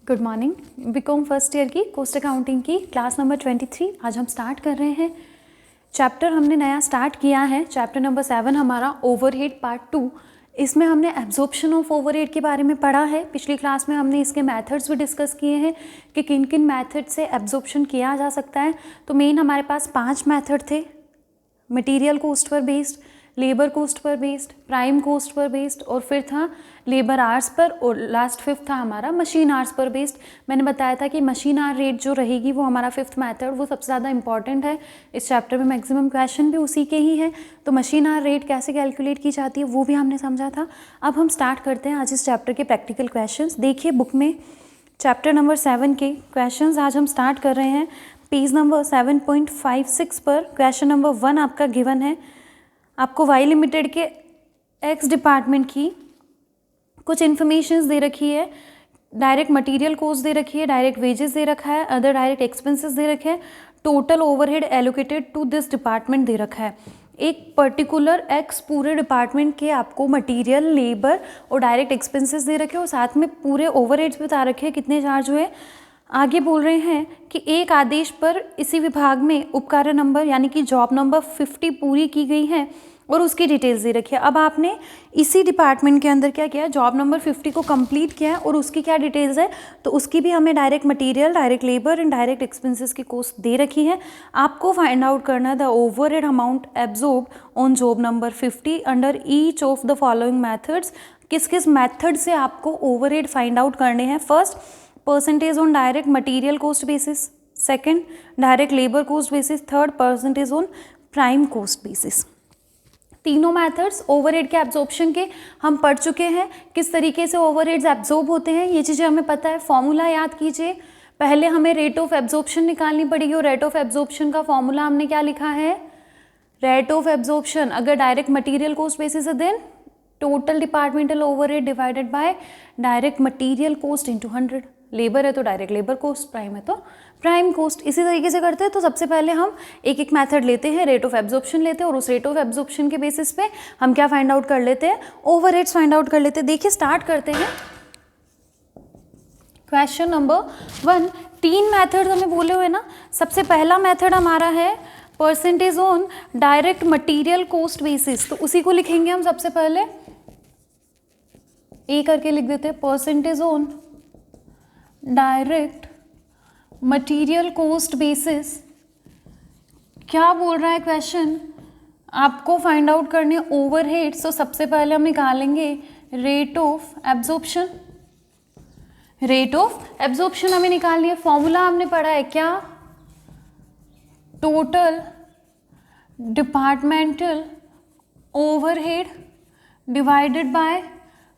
Good morning. BCom first year की cost accounting की class number 23 आज हम स्टार्ट कर रहे हैं। चैप्टर हमने नया स्टार्ट किया है, चैप्टर नंबर 7 हमारा ओवरहेड पार्ट 2। इसमें हमने एब्जॉर्प्शन ऑफ ओवरहेड के बारे में पढ़ा है। पिछली क्लास में हमने इसके मेथड्स भी डिस्कस किए हैं कि किन किन मेथड से एब्जॉर्प्शन किया जा सकता है। तो मेन हमारे पास 5 मेथड थे: मटेरियल कॉस्ट पर बेस्ड, लेबर कॉस्ट पर बेस्ड, प्राइम कॉस्ट पर बेस्ड, और फिर था लेबर आवर्स पर, और लास्ट 5th था हमारा मशीन आवर्स पर बेस्ड। मैंने बताया था कि मशीन आवर रेट जो रहेगी वो हमारा 5th मेथड, वो सबसे ज़्यादा इंपॉर्टेंट है। इस चैप्टर में मैक्सिमम क्वेश्चन भी उसी के ही हैं। तो मशीन आवर रेट कैसे कैलकुलेट की जाती है वो भी हमने समझा था। अब हम स्टार्ट करते हैं आज इस चैप्टर के प्रैक्टिकल क्वेश्चंस। देखिए बुक में चैप्टर नंबर 7 के क्वेश्चंस आज हम स्टार्ट कर रहे हैं। पेज नंबर 7.56 पर क्वेश्चन नंबर 1 आपका गिवन है। आपको वाई लिमिटेड के एक्स डिपार्टमेंट की कुछ इन्फॉर्मेशंस दे रखी है। डायरेक्ट मटेरियल कॉस्ट दे रखी है, डायरेक्ट वेजेस दे रखा है, अदर डायरेक्ट एक्सपेंसेस दे रखे हैं, total overhead allocated to this department दे रखा है। एक पर्टिकुलर एक्स पूरे डिपार्टमेंट के आपको मटेरियल, लेबर और डायरेक्ट एक्सपेंसेस दे रखे हैं, और साथ में पूरे ओवरहेड्स बता रखे हैं कितने चार्ज हुए। आगे बोल रहे हैं कि एक आदेश पर इसी विभाग में उपकार्य नंबर यानी कि जॉब नंबर 50 पूरी की गई है और उसकी डिटेल्स दे रखी है। अब आपने इसी डिपार्टमेंट के अंदर क्या किया, जॉब नंबर 50 को कंप्लीट किया है और उसकी क्या डिटेल्स है, तो उसकी भी हमें direct material, direct labour and direct expenses की कॉस्ट दे रखी है। आपको फाइंड आउट करना है the overhead amount absorb on job number 50 under each of the following methods. किस किस मेथड से आपको ओवरहेड फाइंड आउट करने हैं। First, percentage on direct material cost basis, second direct labour cost basis, third percentage on prime cost basis. तीनों methods overhead के absorption के हम पढ़ चुके हैं। किस तरीके से ओवरहेड्स एब्जॉर्ब होते हैं ये चीज़ें हमें पता है। फॉर्मूला याद कीजिए। पहले हमें रेट ऑफ एब्जॉर्प्शन निकालनी पड़ेगी, और रेट ऑफ एब्जॉर्प्शन का फॉर्मूला हमने क्या लिखा है, रेट ऑफ एब्जॉर्प्शन अगर डायरेक्ट मटेरियल कॉस्ट बेसिस है then total departmental overhead divided by direct material cost into 100। Labour है तो डायरेक्ट लेबर कॉस्ट, प्राइम है तो प्राइम कॉस्ट। इसी तरीके से करते हैं। तो सबसे पहले हम एक एक मेथड लेते हैं, रेट ऑफ एब्जॉर्प्शन लेते हैं, और उस रेट ऑफ एब्जॉर्प्शन के बेसिस पे हम क्या फाइंड आउट कर लेते हैं, ओवरहेड्स फाइंड आउट कर लेते हैं। देखिए स्टार्ट करते हैं क्वेश्चन नंबर 1। 3 मेथड हमें बोले हुए ना। सबसे पहला मेथड हमारा है percentage on direct material cost basis, तो उसी को लिखेंगे हम सबसे पहले। ए करके लिख देते हैं, percentage on direct material cost basis. क्या बोल रहा है क्वेश्चन, आपको फाइंड आउट करने ओवरहेड्स। तो सबसे पहले हम निकालेंगे rate of absorption. Rate of absorption हमें निकालनी है। फॉर्मूला हमने पढ़ा है क्या, total departmental overhead divided by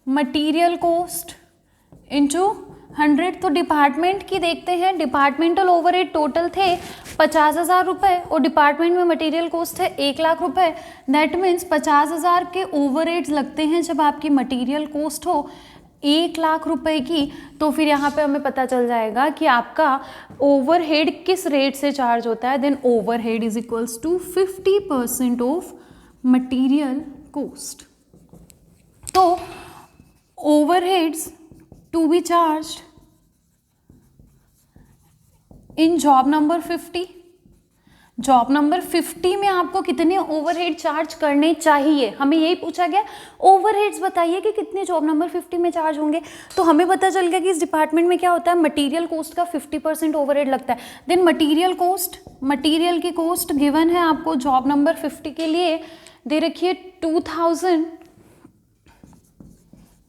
material cost into 100। तो डिपार्टमेंट की देखते हैं, डिपार्टमेंटल ओवरहेड टोटल थे 50,000 रुपये और डिपार्टमेंट में मटेरियल कॉस्ट है 1,00,000 रुपये। दैट मीन्स 50,000 के ओवरहेड्स लगते हैं जब आपकी मटेरियल कॉस्ट हो 1,00,000 रुपये की। तो फिर यहाँ पे हमें पता चल जाएगा कि आपका ओवरहेड किस रेट से चार्ज होता है। Then overhead is equals to 50% of material cost. तो overheads to be charged in job number 50। Job number 50 में आपको कितने ओवरहेड चार्ज करने चाहिए, हमें यही पूछा गया। ओवरहेड्स बताइए कि कितने जॉब नंबर 50 में चार्ज होंगे। तो हमें पता चल गया कि इस डिपार्टमेंट में क्या होता है, मटेरियल कॉस्ट का 50% ओवरहेड लगता है। देन मटेरियल कॉस्ट, मटेरियल की कॉस्ट गिवन है आपको जॉब नंबर 50 के लिए, दे रखिए 2000।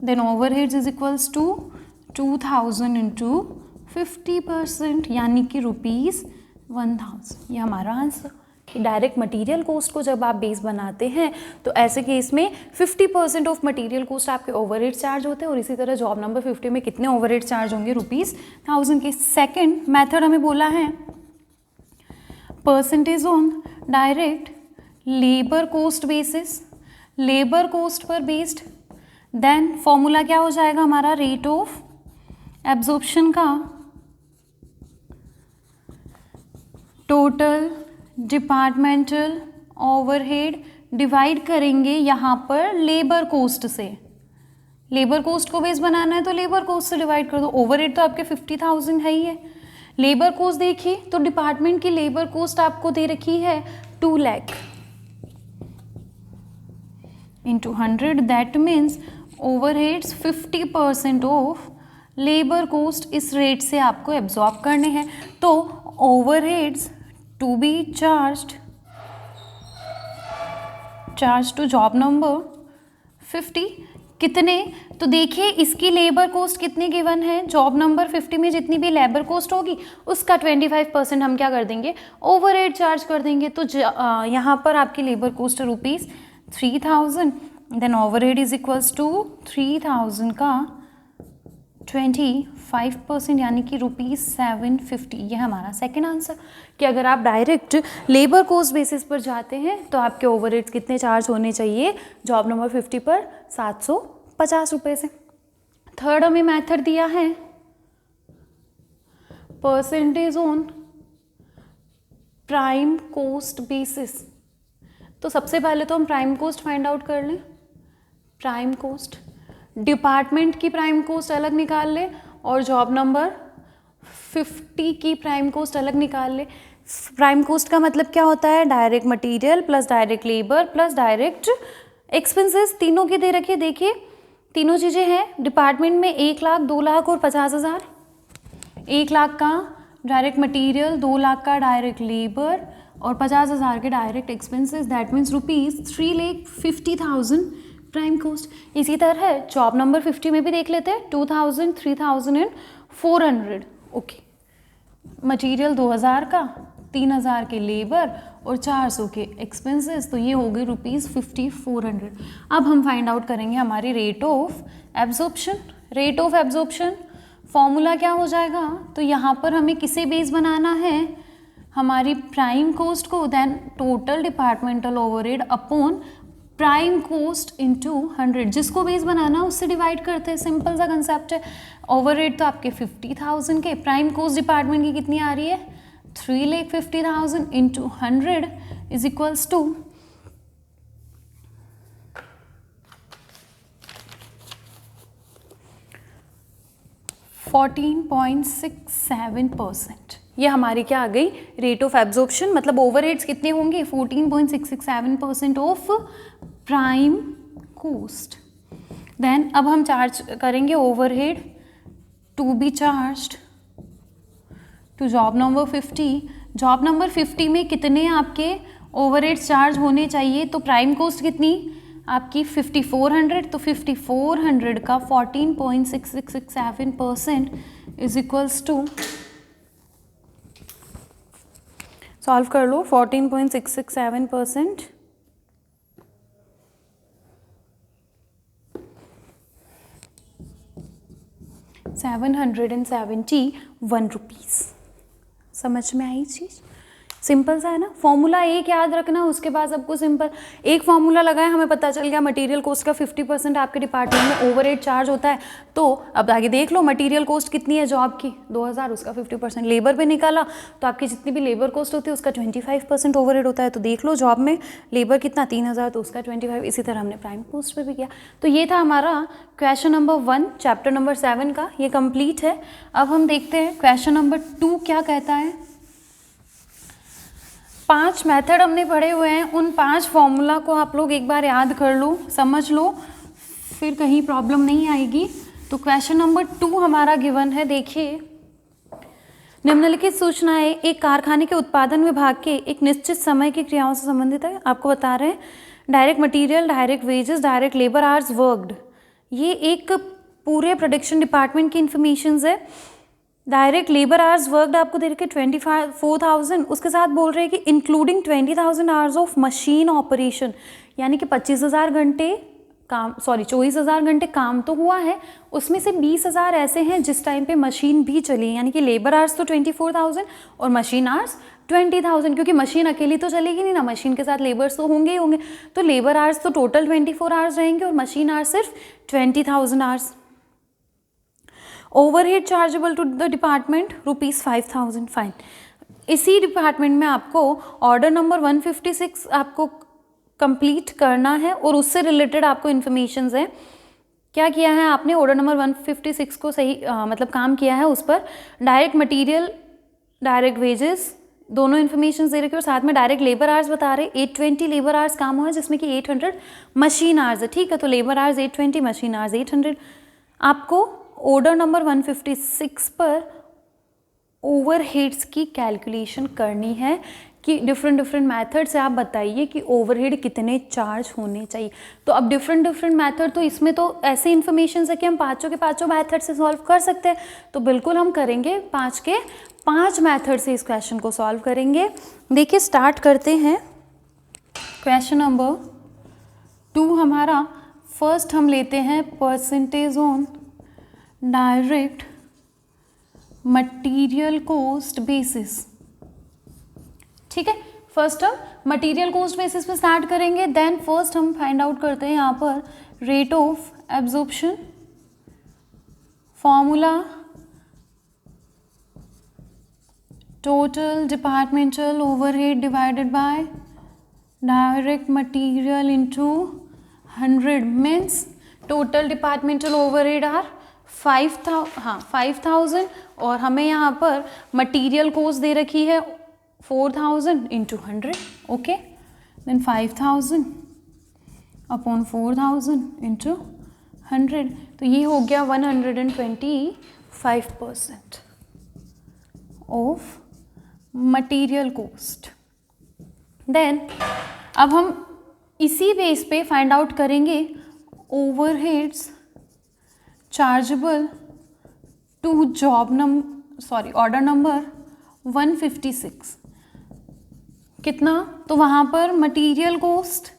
Then overheads is equals to 2000 into 50% यानी कि ₹1000। ये हमारा आंसर। कि डायरेक्ट मटेरियल कॉस्ट को जब आप बेस बनाते हैं तो ऐसे केस में 50% ऑफ मटेरियल कॉस्ट आपके ओवरहेड चार्ज होते हैं, और इसी तरह जॉब नंबर 50 में कितने ओवरहेड चार्ज होंगे, ₹1000 के। सेकंड मेथड हमें बोला है percentage on direct labour cost basis, labour cost पर बेस्ड। देन फॉर्मूला क्या हो जाएगा हमारा, रेट ऑफ एब्जॉर्प्शन का टोटल डिपार्टमेंटल ओवरहेड डिवाइड करेंगे यहाँ पर लेबर कॉस्ट से। लेबर कोस्ट को बेस बनाना है तो लेबर कोस्ट से डिवाइड कर दो। ओवरहेड तो आपके 50,000 है ही है। लेबर कोस्ट देखिए तो डिपार्टमेंट की लेबर कोस्ट आपको दे रखी है 2 lakh into 100, that means overheads 50% of labour cost इस रेट से आपको एब्जॉर्ब करने हैं। तो overheads to be charge to job number 50 कितने, तो देखिए इसकी लेबर कोस्ट कितनी गिवन है, जॉब नंबर 50 में जितनी भी लेबर कोस्ट होगी उसका 25% हम क्या कर देंगे, ओवरहेड चार्ज कर देंगे। तो यहाँ पर आपकी labour cost ₹3000, then overhead is equals to 3000 का 25% यानी कि ₹750। ये हमारा सेकेंड आंसर कि अगर आप डायरेक्ट लेबर कोस्ट बेसिस पर जाते हैं तो आपके ओवरहेड्स कितने चार्ज होने चाहिए जॉब नंबर 50 पर, 750 रुपये से। थर्ड हमें मेथड दिया है percentage on prime cost basis. तो सबसे पहले तो हम प्राइम कोस्ट फाइंड आउट कर लें। प्राइम कोस्ट, डिपार्टमेंट की प्राइम कोस्ट अलग निकाल ले और जॉब नंबर 50 की प्राइम कोस्ट अलग निकाल ले। प्राइम कोस्ट का मतलब क्या होता है, direct material plus direct labour plus direct expenses, तीनों की दे रखिए। देखिए तीनों चीज़ें हैं। डिपार्टमेंट में 1 लाख, 2 लाख और 50,000। 1 लाख का डायरेक्ट मटेरियल, 2 लाख का डायरेक्ट लेबर और 50,000 के direct expenses, that means ₹3,50,000 prime cost. इसी तरह जॉब नंबर 50 में भी देख लेते हैं 2,000, 3,000 एंड 400। ओके, मटेरियल 2,000 का, 3,000 के लेबर और 400 के एक्सपेंसेस, तो ये हो गए ₹50,400। अब हम फाइंड आउट करेंगे हमारी rate of absorption. Rate of absorption formula क्या हो जाएगा, तो यहाँ पर हमें किसे बेस बनाना है, हमारी प्राइम कोस्ट को, then total departmental overhead upon prime cost into 100। जिसको बेस बनाना उससे डिवाइड करते हैं, सिंपल सा कंसेप्ट है। ओवरहेड तो आपके 50,000 के, प्राइम कोस्ट डिपार्टमेंट की कितनी आ रही है 3,50,000 इंटू 100 इज इक्वल्स टू 14.67%। ये हमारी क्या आ गई, रेट ऑफ एब्जॉर्प्शन। मतलब ओवरहेड्स कितने होंगे 14.667% ऑफ प्राइम कोस्ट। देन अब हम चार्ज करेंगे overhead to be charged to job number 50। Job number 50 में कितने आपके ओवरहेड्स चार्ज होने चाहिए, तो प्राइम कोस्ट कितनी आपकी 5,400, तो 5,400 का 14.6667% इज इक्वल्स टू, सॉल्व कर लो, 14.667% 771 रुपीज़। समझ में आई चीज़, सिंपल सा है ना। फॉर्मूला एक याद रखना, उसके बाद सबको सिंपल एक फॉर्मूला लगाए, हमें पता चल गया मटेरियल कोस्ट का 50% आपके डिपार्टमेंट में ओवरहेड चार्ज होता है। तो अब आगे देख लो मटेरियल कोस्ट कितनी है जॉब की 2,000, उसका 50%। लेबर पे निकाला तो आपकी जितनी भी लेबर कोस्ट होती है उसका 25% ओवरहेड होता है। तो देख लो जॉब में लेबर कितना 3,000, तो उसका 25। इसी तरह हमने प्राइम कोस्ट पे भी किया। तो ये था हमारा क्वेश्चन नंबर 1 चैप्टर नंबर 7 का, ये कंप्लीट है। अब हम देखते हैं क्वेश्चन नंबर 2 क्या कहता है। 5 मेथड हमने पढ़े हुए हैं, उन 5 फॉर्मूला को आप लोग एक बार याद कर लो, समझ लो, फिर कहीं प्रॉब्लम नहीं आएगी। तो क्वेश्चन नंबर 2 हमारा गिवन है। देखिए, निम्नलिखित सूचनाएं एक कारखाने के उत्पादन विभाग के एक निश्चित समय की क्रियाओं से संबंधित है। आपको बता रहे हैं direct material, direct wages, direct labour hours worked, ये एक पूरे प्रोडक्शन डिपार्टमेंट की इंफॉर्मेशन है। डायरेक्ट लेबर आवर्स वर्कड आपको दे रखे 24,000, उसके साथ बोल रहे हैं कि including 20,000 hours of machine operation, यानी कि 25,000 घंटे काम, 24,000 घंटे काम तो हुआ है, उसमें से 20,000 ऐसे हैं जिस टाइम पे मशीन भी चली, यानी कि लेबर आवर्स तो 24,000 और मशीन आवर्स 20,000, क्योंकि मशीन अकेली तो चलेगी नहीं ना, मशीन के साथ लेबर्स तो होंगे ही होंगे। तो लेबर आवर्स तो टोटल 24 आवर्स रहेंगे और मशीन आवर्स सिर्फ 20,000 hours. Overhead chargeable to the department ₹5,000। Fine. इसी डिपार्टमेंट में आपको ऑर्डर नंबर 156 आपको कंप्लीट करना है और उससे रिलेटेड आपको इन्फॉर्मेशन है। क्या किया है आपने, ऑर्डर नंबर 156 को सही मतलब काम किया है उस पर। डायरेक्ट मटेरियल, डायरेक्ट वेजेस, दोनों इन्फॉर्मेशन दे रखे और साथ में डायरेक्ट लेबर आवर्स बता रहे। 820 लेबर आवर्स काम हुआ है जिसमें कि 800 मशीन आवर्स है, ठीक है। तो लेबर आवर्स 820, मशीन आवर्स 800। आपको ऑर्डर नंबर 156 पर ओवरहेड्स की कैलकुलेशन करनी है कि डिफरेंट मेथड से आप बताइए कि ओवरहेड कितने चार्ज होने चाहिए। तो अब डिफरेंट मेथड, तो इसमें तो ऐसे इन्फॉर्मेशन है कि हम पाँचों के पाँचों मेथड से सॉल्व कर सकते हैं। तो बिल्कुल हम करेंगे 5 के 5 मेथड से इस क्वेश्चन को सॉल्व करेंगे। देखिए स्टार्ट करते हैं। क्वेश्चन नंबर 2 हमारा, फर्स्ट हम लेते हैं percentage on direct material cost basis, ठीक है। फर्स्ट हम मटीरियल कॉस्ट बेसिस पे स्टार्ट करेंगे। देन फर्स्ट हम फाइंड आउट करते हैं यहाँ पर rate of absorption, formula total departmental overhead divided by direct material into 100 means total departmental overhead are 5000 और हमें यहाँ पर मटीरियल कॉस्ट दे रखी है 4000 into 100, okay. Then 5000 upon 4000 into 100, तो ये हो गया 125% ऑफ मटीरियल कॉस्ट। देन अब हम इसी बेस पे फाइंड आउट करेंगे overheads chargeable to order number 156। कितना, तो वहाँ पर मटीरियल कॉस्ट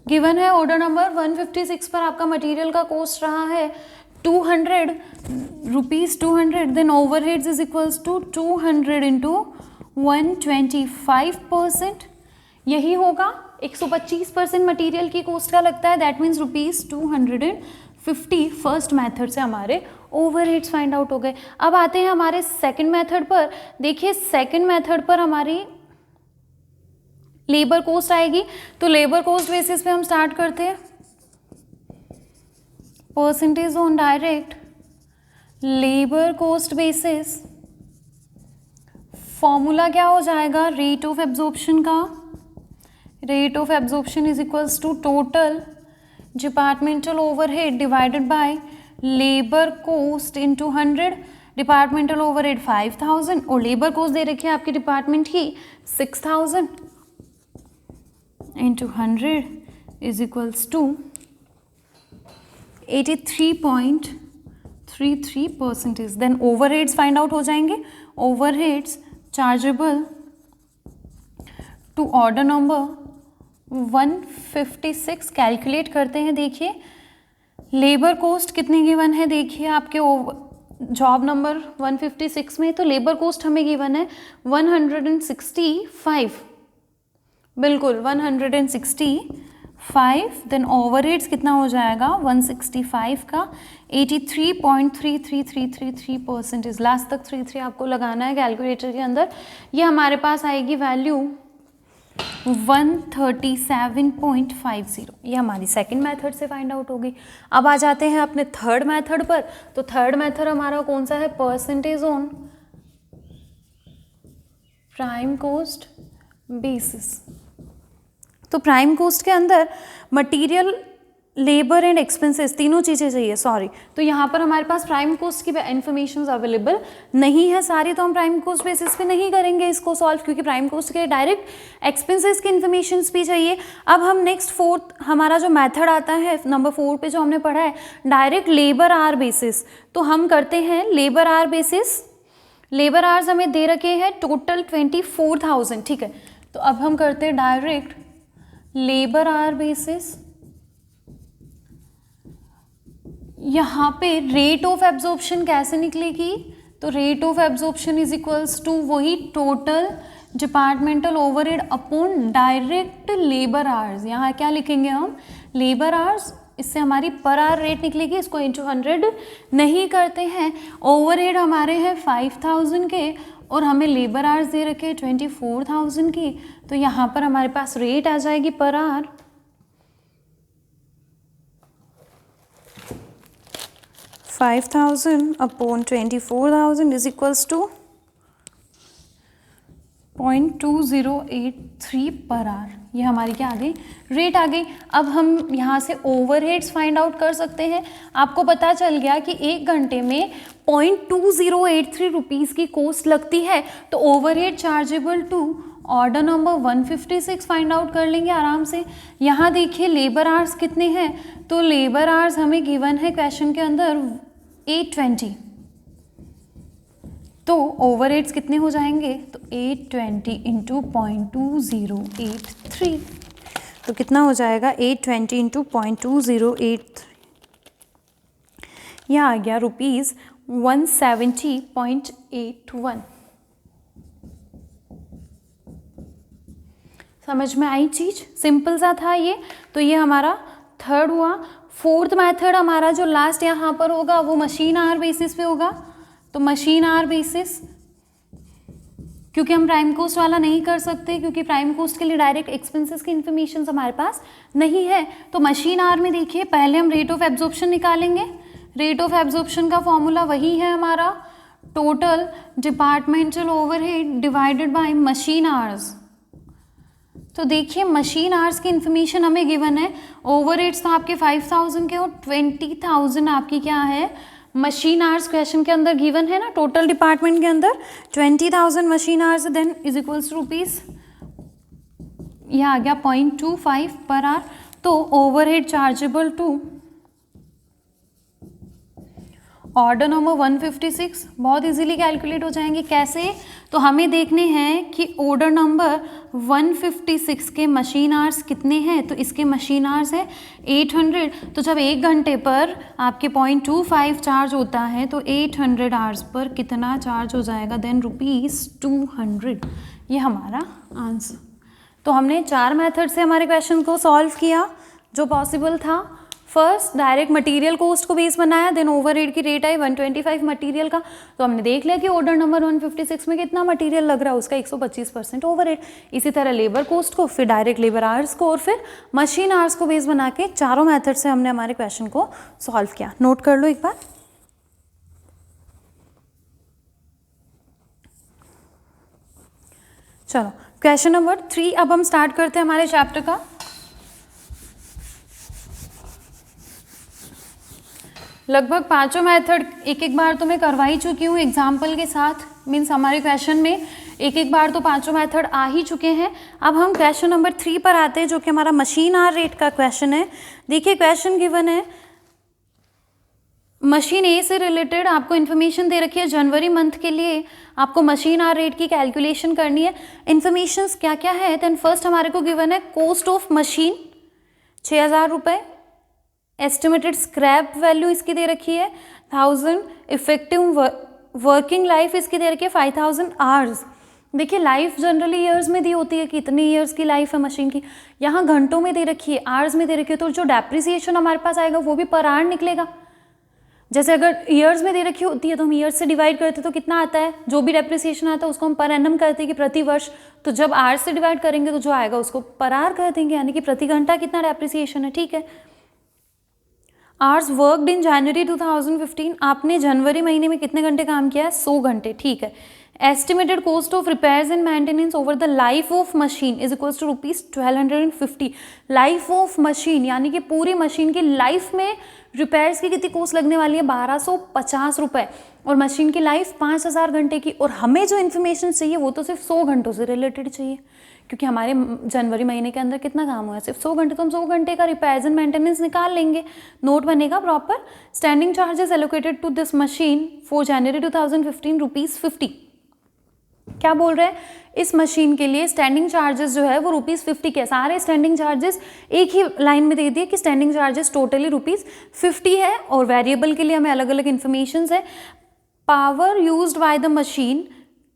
गिवन है, ऑर्डर नंबर 156 पर आपका मटीरियल का कॉस्ट रहा है 200 rupees 200। Then overheads is equals to 200 into 125%, यही होगा। 125% मटीरियल की कॉस्ट का लगता है, दैट मीन्स ₹250। फर्स्ट मेथड से हमारे ओवरहेड्स फाइंड आउट हो गए। अब आते हैं हमारे सेकंड मेथड पर। देखिए सेकंड मेथड पर हमारी लेबर कॉस्ट आएगी, तो लेबर कॉस्ट बेसिस पे हम स्टार्ट करते हैं। Percentage on direct labour cost basis, formula क्या हो जाएगा, रेट ऑफ एब्जॉर्प्शन का, rate of absorption is equals to total departmental overhead divided by labour cost into 100। Departmental overhead 5000 और लेबर कॉस्ट दे रखी है आपके डिपार्टमेंट की 6000 into 100 is equals to 83.33%। Then overheads find out हो जाएंगे। Overheads chargeable to order number 156 calculate करते हैं। देखिए लेबर कॉस्ट कितनी गिवन है, देखिए आपके जॉब नंबर 156 में, तो लेबर कॉस्ट हमें गिवन है 165, बिल्कुल 165। देन ओवरहेड्स कितना हो जाएगा 165 का 83.33333% इज, लास्ट तक 33 आपको लगाना है कैलकुलेटर के अंदर। ये हमारे पास आएगी वैल्यू 137.50। ये हमारी सेकंड मेथड से फाइंड आउट हो गई। अब आ जाते हैं अपने थर्ड मेथड पर। तो थर्ड मेथड हमारा कौन सा है, percentage on prime cost basis. तो प्राइम कॉस्ट के अंदर मटेरियल, लेबर एंड एक्सपेंसेस तीनों चीज़ें चाहिए, सॉरी। तो यहाँ पर हमारे पास प्राइम कॉस्ट की इन्फॉर्मेशन अवेलेबल नहीं है सारी, तो हम प्राइम कॉस्ट बेसिस पे नहीं करेंगे इसको सॉल्व, क्योंकि प्राइम कॉस्ट के डायरेक्ट एक्सपेंसेस की इन्फॉर्मेशन भी चाहिए। अब हम नेक्स्ट फोर्थ हमारा जो मेथड आता है नंबर 4 पे जो हमने पढ़ा है डायरेक्ट लेबर आवर बेसिस, तो हम करते हैं labour our basis. Labour hours हमें दे रखे हैं टोटल 24,000, ठीक है। तो अब हम करते हैं डायरेक्ट लेबर आवर बेसिस। यहाँ पे रेट ऑफ एब्जॉर्प्शन कैसे निकलेगी, तो rate of absorption is equals to वही total departmental overhead upon direct labour hours. यहाँ क्या लिखेंगे हम, लेबर आवर्स, इससे हमारी पर आवर रेट निकलेगी, इसको इंटू 100 नहीं करते हैं। ओवरहेड हमारे हैं 5000 के और हमें लेबर आवर्स दे रखे 24,000 की, तो यहाँ पर हमारे पास रेट आ जाएगी per hour 5000 upon 24,000 is equals to 0.2083 per our. ये हमारी क्या आ गई, रेट आ गई। अब हम यहाँ से ओवरहेड्स फाइंड आउट कर सकते हैं। आपको पता चल गया कि 1 घंटे में 0.2083 रुपीज़ की कॉस्ट लगती है, तो overhead chargeable to order number 156 find out कर लेंगे आराम से। यहाँ देखिए लेबर आवर्स कितने हैं, तो लेबर आवर्स हमें गिवन है क्वेश्चन के अंदर 820, तो ओवरहेड्स कितने हो जाएंगे, तो 820 इंटू 0.2083, तो कितना हो जाएगा 820 इंटू 0.2083, यह आ गया रुपीज़ 170.81। समझ में आई चीज, सिंपल सा था ये। तो ये हमारा थर्ड हुआ। फोर्थ मेथड हमारा जो लास्ट यहाँ पर होगा वो मशीन आवर बेसिस पे होगा। तो मशीन आवर बेसिस, क्योंकि हम प्राइम कॉस्ट वाला नहीं कर सकते, क्योंकि प्राइम कॉस्ट के लिए डायरेक्ट एक्सपेंसेस की इन्फॉर्मेशन हमारे पास नहीं है। तो मशीन आवर में देखिए पहले हम रेट ऑफ एब्जॉर्प्शन निकालेंगे। रेट ऑफ एब्जॉर्प्शन का फॉर्मूला वही है हमारा total departmental overhead divided by machine hours. तो देखिए मशीन आवर्स की इन्फॉर्मेशन हमें गिवन है, ओवरहेड्स तो आपके 5000 के और 20,000 आपकी क्या है, मशीन आवर्स क्वेश्चन के अंदर गिवन है ना, टोटल डिपार्टमेंट के अंदर 20,000 machine hours, then is equals to rupees, यह आ गया 0.25 पर आवर। तो overhead chargeable to order number 156 बहुत इजीली कैलकुलेट हो जाएंगे। कैसे, तो हमें देखने हैं कि ऑर्डर नंबर 156 के मशीन आवर्स कितने हैं, तो इसके मशीन आवर्स है 800। तो जब 1 घंटे पर आपके 0.25 चार्ज होता है तो 800 आवर्स पर कितना चार्ज हो जाएगा, देन ₹200। ये हमारा आंसर। तो हमने 4 मेथड से हमारे क्वेश्चन को सॉल्व किया जो पॉसिबल था। फर्स्ट डायरेक्ट मटेरियल कॉस्ट को बेस बनाया, देन ओवरहेड की रेट आई 125 मटेरियल का। तो हमने देख लिया कि ऑर्डर नंबर 156 में कितना मटेरियल लग रहा है, उसका 125% ओवरहेड। इसी तरह लेबर कॉस्ट को, फिर डायरेक्ट लेबर आवर्स को और फिर मशीन आवर्स को बेस बना के चारों मेथड से हमने हमारे क्वेश्चन को सॉल्व किया। नोट कर लो एक बार। चलो क्वेश्चन नंबर 3 अब हम स्टार्ट करते हैं हमारे चैप्टर का। लगभग 5 मेथड एक बार तो मैं करवा ही चुकी हूँ एग्जाम्पल के साथ, मीन्स हमारे क्वेश्चन में एक बार तो 5 मेथड आ ही चुके हैं। अब हम क्वेश्चन नंबर 3 पर आते हैं जो कि हमारा मशीन आवर रेट का क्वेश्चन है। देखिए क्वेश्चन गिवन है, मशीन ए से रिलेटेड आपको इन्फॉर्मेशन दे रखी है, जनवरी मंथ के लिए आपको मशीन आवर रेट की कैलकुलेशन करनी है। इन्फॉर्मेशन क्या क्या है, देन फर्स्ट हमारे को गिवन है कॉस्ट ऑफ मशीन 6,000 रुपये, एस्टिमेटेड स्क्रैप वैल्यू इसकी दे रखी है 1000, इफेक्टिव वर्किंग लाइफ इसकी दे रखी है 5000 आवर्स। देखिए लाइफ जनरली ईयर्स में दी होती है कि इतनी ईयर्स की लाइफ है मशीन की, यहाँ घंटों में दे रखी है, आवर्स में दे रखी है, तो जो डेप्रिसिएशन हमारे पास आएगा वो भी पर आवर निकलेगा। जैसे अगर ईयर्स में दे रखी होती है तो हम ईयर्स से डिवाइड करते हैं तो कितना आता है, जो भी डेप्रिसिएशन आता है उसको हम पर एनम करते हैं कि प्रति वर्ष, तो जब आवर्स से डिवाइड करेंगे तो जो आएगा उसको पर आवर कह देंगे, यानी कि प्रति घंटा कितना डेप्रिसिएशन है। ठीक है, आवर्स वर्कड इन जनवरी 2015, आपने जनवरी महीने में कितने घंटे काम किया है, 100 घंटे। ठीक है, estimated cost of repairs and maintenance over the life of machine is equals to ₹1250। Life of machine यानी कि पूरी मशीन की लाइफ में रिपेयर्स की कितनी कॉस्ट लगने वाली है, 1250 रुपये, और मशीन की लाइफ 5000 घंटे की। और हमें जो इन्फॉर्मेशन चाहिए वो तो सिर्फ 100 घंटों से रिलेटेड चाहिए, क्योंकि हमारे जनवरी महीने के अंदर कितना काम हुआ है, सिर्फ 100 घंटे, तो हम 100 घंटे का रिपेयर्स एंड मेंटेनेंस निकाल लेंगे। नोट बनेगा proper. Standing charges allocated to this machine for January 2015 ₹50। क्या बोल रहे हैं, इस मशीन के लिए स्टैंडिंग चार्जेस जो है वो ₹50 के, सारे स्टैंडिंग चार्जेस एक ही लाइन में दे दिए कि स्टैंडिंग चार्जेस टोटली ₹50 है, और वेरिएबल के लिए हमें अलग अलग इन्फॉर्मेशन है। Power used by the machine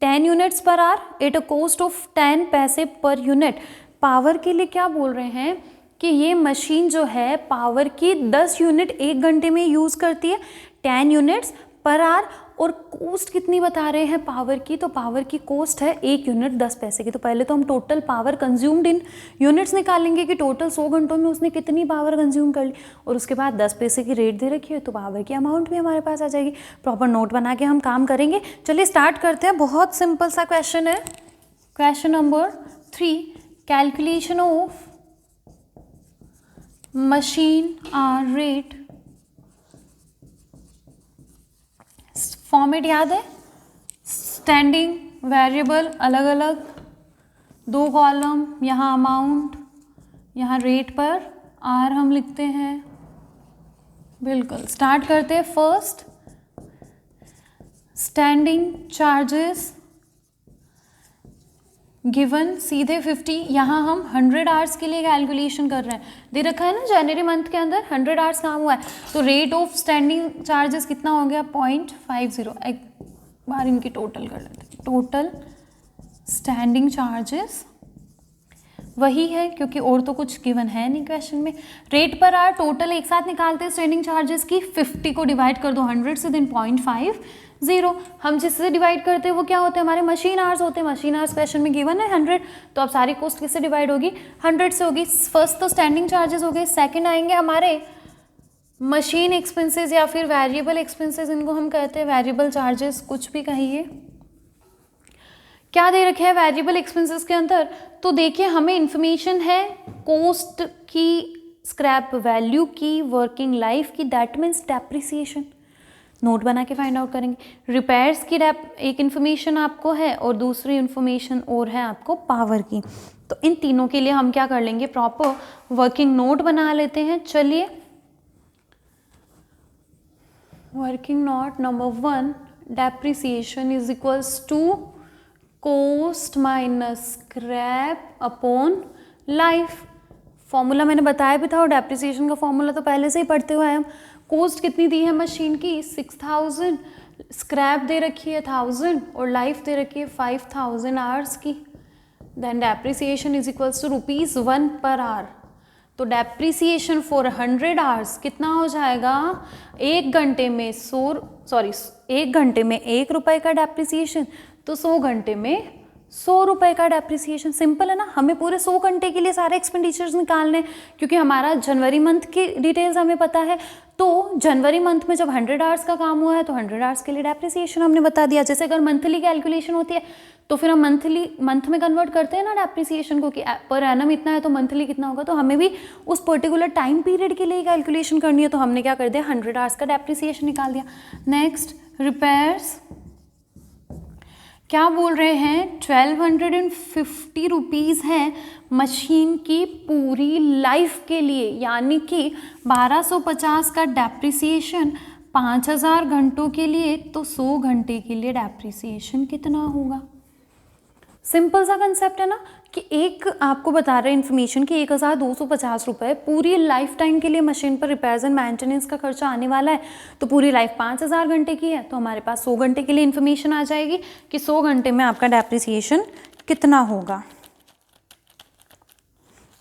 10 units per hour at a cost of 10 पैसे पर यूनिट। पावर के लिए क्या बोल रहे हैं कि ये मशीन जो है पावर की 10 यूनिट 1 घंटे में यूज़ करती है, 10 यूनिट्स पर आवर, और कोस्ट कितनी बता रहे हैं पावर की, तो पावर की कोस्ट है 1 यूनिट 10 पैसे की। तो पहले तो हम total power consumed in units निकालेंगे कि टोटल 100 घंटों में उसने कितनी पावर कंज्यूम कर ली, और उसके बाद 10 पैसे की रेट दे रखी है तो पावर की अमाउंट भी हमारे पास आ जाएगी। प्रॉपर नोट बना के हम काम करेंगे। चलिए स्टार्ट करते हैं। बहुत सिंपल सा क्वेश्चन है। Question number 3, calculation of machine hour rate. Format याद है, स्टैंडिंग वेरिएबल अलग अलग, 2 कॉलम, यहाँ अमाउंट, यहाँ रेट पर आर हम लिखते हैं। बिल्कुल, स्टार्ट करते हैं। फर्स्ट, स्टैंडिंग चार्जेस गिवन सीधे 50, यहाँ हम 100 आवर्स के लिए कैलकुलेशन कर रहे हैं। दे रखा है ना जनवरी मंथ के अंदर 100 आवर्स काम हुआ है, तो रेट ऑफ स्टैंडिंग चार्जेस कितना हो गया 0.50। एक बार इनकी टोटल कर लेते हैं। टोटल स्टैंडिंग चार्जेस वही है, क्योंकि और तो कुछ गिवन है नहीं क्वेश्चन में। रेट पर आर टोटल एक साथ निकालते हैं स्टैंडिंग चार्जेस की। 50 को डिवाइड कर दो 100 से, देन 0.50। हम जिससे डिवाइड करते हैं वो क्या होते हैं, हमारे मशीन आवर्स होते हैं। मशीन आवर्स क्वेश्चन में गिवन है 100, तो अब सारी कॉस्ट किससे डिवाइड होगी, 100 से होगी। फर्स्ट तो स्टैंडिंग चार्जेस हो गए, सेकंड आएंगे हमारे मशीन एक्सपेंसेस या फिर वेरिएबल एक्सपेंसेस, इनको हम कहते हैं वेरिएबल चार्जेस, कुछ भी कहिए। क्या दे रखे हैं वेरिएबल एक्सपेंसेस के अंदर, तो देखिए हमें इंफॉर्मेशन है कॉस्ट की, स्क्रैप वैल्यू की, वर्किंग लाइफ की, दैट मीन्स डेप्रिसिएशन। नोट बना के फाइंड आउट करेंगे। रिपेयर्स की एक इन्फॉर्मेशन आपको है और दूसरी इन्फॉर्मेशन और है आपको पावर की। तो इन तीनों के लिए हम क्या कर लेंगे, प्रॉपर वर्किंग नोट बना लेते हैं। चलिए, working note number 1, depreciation is equals to cost minus scrap upon life. Formula मैंने बताया भी था, और डेप्रिसिएशन का फॉर्मूला तो पहले से ही पढ़ते हुए हैं हम। कोस्ट कितनी दी है मशीन की 6000, स्क्रैप दे रखी है 1000 और लाइफ दे रखी है 5000 आवर्स की। Then depreciation is equals to ₹1 per hour. तो डेप्रिसिएशन फॉर 100 आवर्स कितना हो जाएगा, 1 घंटे में 1 घंटे में ₹1 का डेप्रिसिएशन, तो 100 घंटे में ₹100 का डेप्रिसिएशन। सिंपल है ना। हमें पूरे 100 घंटे के लिए सारे एक्सपेंडिचर्स निकालने हैं, क्योंकि हमारा जनवरी मंथ की डिटेल्स हमें पता है। तो जनवरी मंथ में जब 100 आवर्स का काम हुआ है तो 100 आवर्स के लिए डेप्रिसिएशन हमने बता दिया। जैसे अगर मंथली कैलकुलेशन होती है तो फिर हम मंथ में कन्वर्ट करते हैं ना डेप्रिसिएशन को, कि पर एनम इतना है तो मंथली कितना होगा। तो हमें भी उस पर्टिकुलर टाइम पीरियड के लिए कैलकुलेशन करनी है, तो हमने क्या कर दिया 100 आवर्स का डेप्रिसिएशन निकाल दिया। नेक्स्ट, रिपेयर्स क्या बोल रहे हैं, 1250 रुपीज़ है मशीन की पूरी लाइफ के लिए, यानी कि 1250 का डेप्रिसिएशन 5000 घंटों के लिए, तो 100 घंटे के लिए डेप्रिसिएशन कितना होगा। सिंपल सा कंसेप्ट है ना, कि एक आपको बता रहे इन्फॉर्मेशन कि 1250 रुपये पूरी लाइफ टाइम के लिए मशीन पर रिपेयर्स एंड मेंटेनेंस का खर्चा आने वाला है। तो पूरी लाइफ 5000 घंटे की है, तो हमारे पास 100 घंटे के लिए इन्फॉर्मेशन आ जाएगी कि 100 घंटे में आपका डेप्रिसिएशन कितना होगा।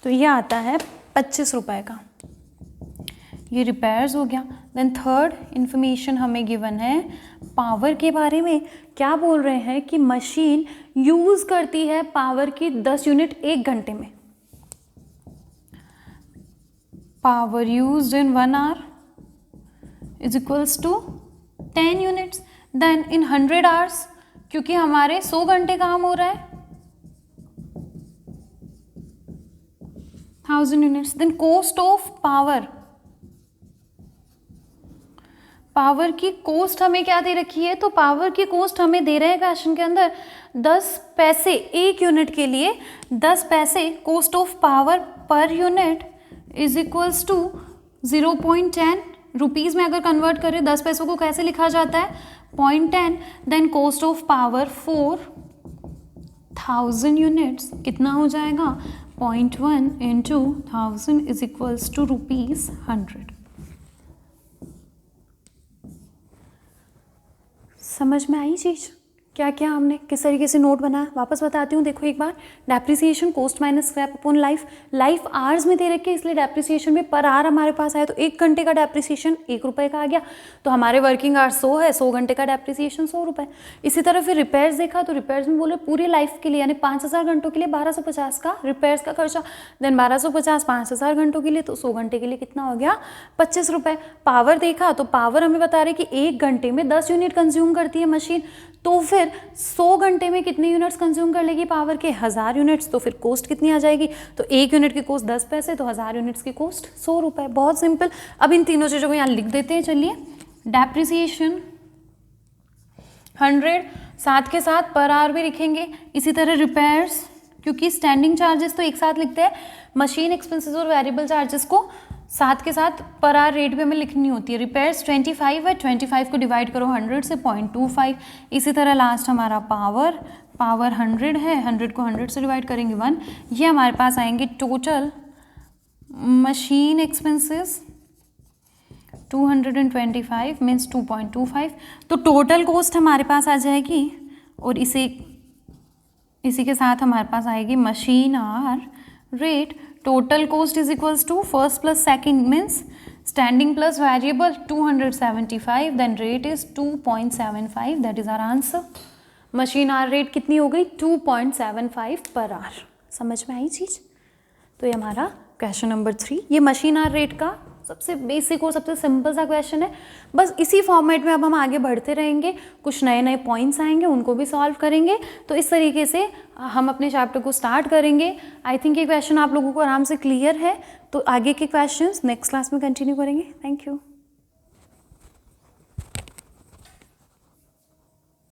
तो ये आता है ₹25 का। ये रिपेयर्स हो गया। देन थर्ड इन्फॉर्मेशन हमें गिवन है पावर के बारे में। क्या बोल रहे हैं कि मशीन यूज़ करती है पावर की 10 यूनिट 1 घंटे में। Power used in 1 hour is equals to 10 units. Then in 100 hours, क्योंकि हमारे 100 घंटे काम हो रहा है, 1000 units. Then cost of power, power की कॉस्ट हमें क्या दे रखी है, तो पावर की कॉस्ट हमें दे रहे हैं क्वेश्चन के अंदर 10 पैसे 1 यूनिट के लिए। 10 पैसे cost of power per unit is equals to 0.10 rupees में अगर कन्वर्ट करें 10 पैसों को कैसे लिखा जाता है 0.10। Then cost of power for 1000 units कितना हो जाएगा 0.1 इंटू 1000 इज इक्वल्स टू ₹100। समझ में आई चीज। क्या क्या हमने किस तरीके से नोट बनाया, वापस बताती हूँ। देखो एक बार, depreciation cost minus scrap upon life hours में दे रखे, इसलिए डेप्रिसिएशन में पर आवर हमारे पास आया, तो 1 घंटे का डेप्रिसिएशन 1 रुपये का आ गया, तो हमारे वर्किंग आवर्स 100 है, 100 घंटे का डेप्रिसिएशन 100 रुपये। इसी तरह फिर रिपेयर्स देखा, तो रिपेयर्स में बोले पूरी लाइफ के लिए यानी 5000 घंटों के लिए 1250 का रिपेयर्स का खर्चा, देन 1250 5000 घंटों के लिए, तो 100 घंटे के लिए कितना हो गया 25 रुपये। पावर देखा, तो पावर हमें बता रहे कि 1 घंटे में 10 यूनिट कंज्यूम करती है मशीन, तो फिर 100 घंटे में कितने यूनिट्स कंज्यूम कर लेगी पावर के 1000 यूनिट्स, तो फिर कॉस्ट कितनी आ जाएगी, तो 1 यूनिट की कॉस्ट 10 पैसे, तो 1000 यूनिट्स की कॉस्ट 100 रुपये। बहुत सिंपल। अब इन तीनों चीज़ों को यहाँ लिख देते हैं। चलिए, डेप्रिसिएशन 100, साथ के साथ पर आवर भी लिखेंगे। इसी तरह रिपेयर्स, क्योंकि स्टैंडिंग चार्जेस तो एक साथ लिखते हैं, मशीन एक्सपेंसेस और वेरिएबल चार्जेस को साथ के साथ पर आवर रेट भी हमें लिखनी होती है। रिपेयर्स 25 है, 25 को डिवाइड करो 100 से 0.25। इसी तरह लास्ट हमारा पावर 100 है, 100 को 100 से डिवाइड करेंगे 1। ये हमारे पास आएंगे टोटल मशीन एक्सपेंसेस 225 मीन्स 2.25, तो टोटल कॉस्ट हमारे पास आ जाएगी, और इसी के साथ हमारे पास आएगी machine hour rate. Total cost is equals to first plus second means standing plus variable 275, then rate is 2.75, that is our answer. Machine hour rate कितनी हो गई 2.75 पर आवर। समझ में आई चीज़? तो ये हमारा क्वेश्चन नंबर 3, ये मशीन आवर रेट का सबसे बेसिक और सबसे सिंपल सा क्वेश्चन है। बस इसी फॉर्मेट में अब हम आगे बढ़ते रहेंगे, कुछ नए नए पॉइंट्स आएंगे, उनको भी सॉल्व करेंगे। तो इस तरीके से हम अपने चैप्टर को स्टार्ट करेंगे। आई थिंक ये क्वेश्चन आप लोगों को आराम से क्लियर है, तो आगे के क्वेश्चंस नेक्स्ट क्लास में कंटिन्यू करेंगे। Thank you.